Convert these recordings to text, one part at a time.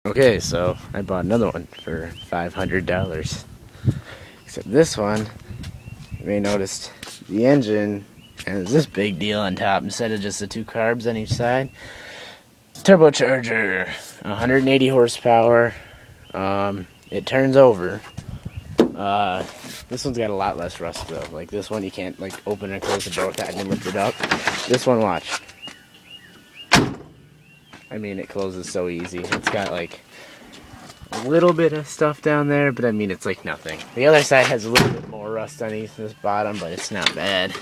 Okay, so I bought another one for $500. Except this one, you may notice the engine has this big deal on top instead of just the two carbs on each side. Turbocharger, 180 horsepower. It turns over. This one's got a lot less rust though. Like this one, you can't like open and close the door without and lift it up. This one, watch. I mean, it closes so easy. It's got like a little bit of stuff down there, but I mean, it's like nothing. The other side has a little bit more rust on this bottom, but it's not bad.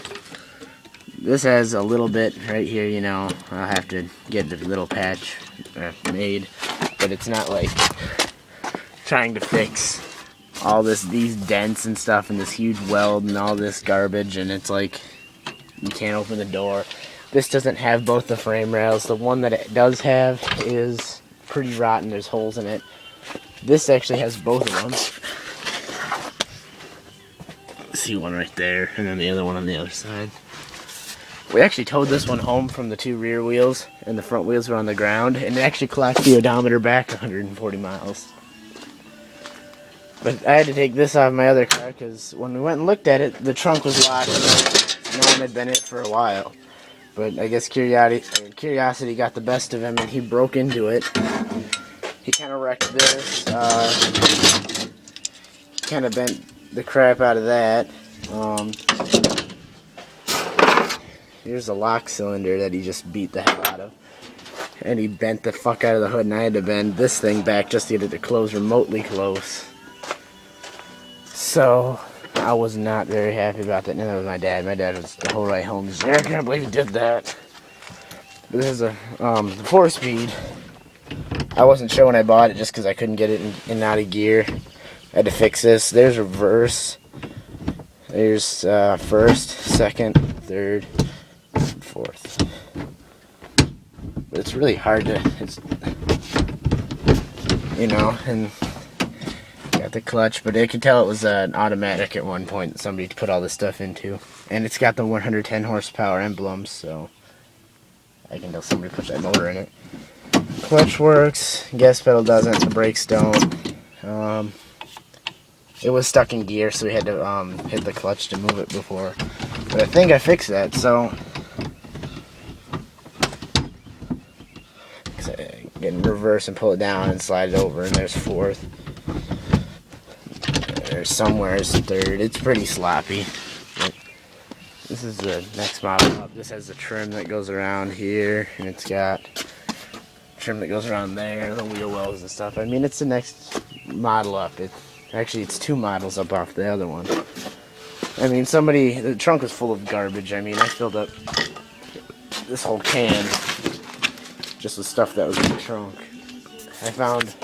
This has a little bit right here, you know. I'll have to get the little patch made, but it's not like trying to fix all these dents and stuff and this huge weld and all this garbage, and it's like you can't open the door. This doesn't have both the frame rails. The one that it does have is pretty rotten. There's holes in it. This actually has both of them. See one right there, and then the other one on the other side. We actually towed this one home from the two rear wheels, and the front wheels were on the ground, and it actually clocked the odometer back 140 miles. But I had to take this off my other car because when we went and looked at it, the trunk was locked. No one had been in it for a while. But I guess curiosity got the best of him, and he broke into it. He kind of wrecked this. Kind of bent the crap out of that. Here's a lock cylinder that he just beat the hell out of. And he bent the fuck out of the hood, and I had to bend this thing back just to get it to close remotely close. So I was not very happy about that. And that was my dad. My dad was the whole ride home. He's like, I can't believe he did that. But this is a 4-speed. I wasn't sure when I bought it just because I couldn't get it in and out of gear. I had to fix this. There's reverse. There's first, second, third, and fourth. But it's really hard to, you know, and got the clutch, but I could tell it was an automatic at one point that somebody put all this stuff into. And it's got the 110 horsepower emblems, so I can tell somebody put that motor in it. Clutch works, gas pedal doesn't, the brakes don't. It was stuck in gear, so we had to hit the clutch to move it before. But I think I fixed that, so get in reverse and pull it down and slide it over, and there's fourth. There's somewhere's third. It's pretty sloppy. This is the next model up. This has the trim that goes around here, and it's got trim that goes around there, the wheel wells and stuff. I mean, it's the next model up. It's two models up off the other one. I mean, the trunk was full of garbage. I mean, I filled up this whole can just with stuff that was in the trunk. I found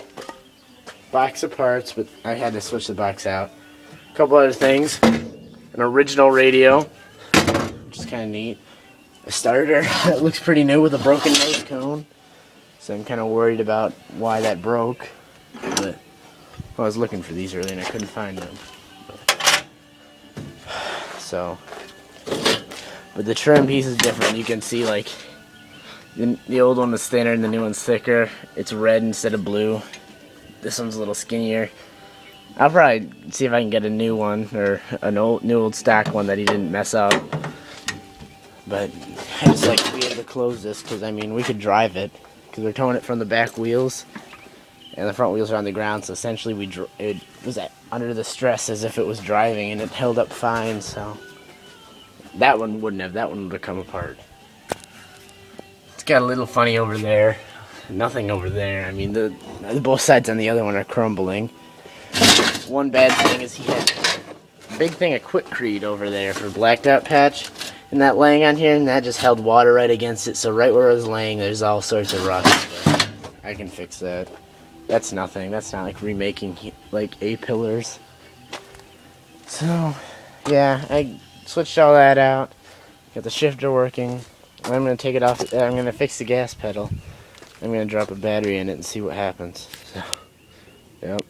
box of parts, but I had to switch the box out. A couple other things. An original radio, which is kind of neat. A starter that looks pretty new with a broken nose cone. So I'm kind of worried about why that broke. But I was looking for these earlier and I couldn't find them. But the trim piece is different. You can see like the old one was thinner and the new one's thicker. It's red instead of blue. This one's a little skinnier. I'll probably see if I can get a new one or new old stock one that he didn't mess up. But I just like to be able to close this because I mean we could drive it because we're towing it from the back wheels and the front wheels are on the ground. So essentially it was under the stress as if it was driving, and it held up fine. So that one wouldn't have. That one would have come apart. It's got a little funny over there. Nothing over there. I mean, both sides on the other one are crumbling. One bad thing is he had a big thing of Quikrete over there for blacked out patch, and that laying on here, and that just held water right against it. So right where it was laying, there's all sorts of rust. But I can fix that. That's nothing. That's not like remaking like A-pillars. So yeah, I switched all that out. Got the shifter working. I'm gonna take it off. I'm gonna fix the gas pedal. I'm going to drop a battery in it and see what happens. So, yep.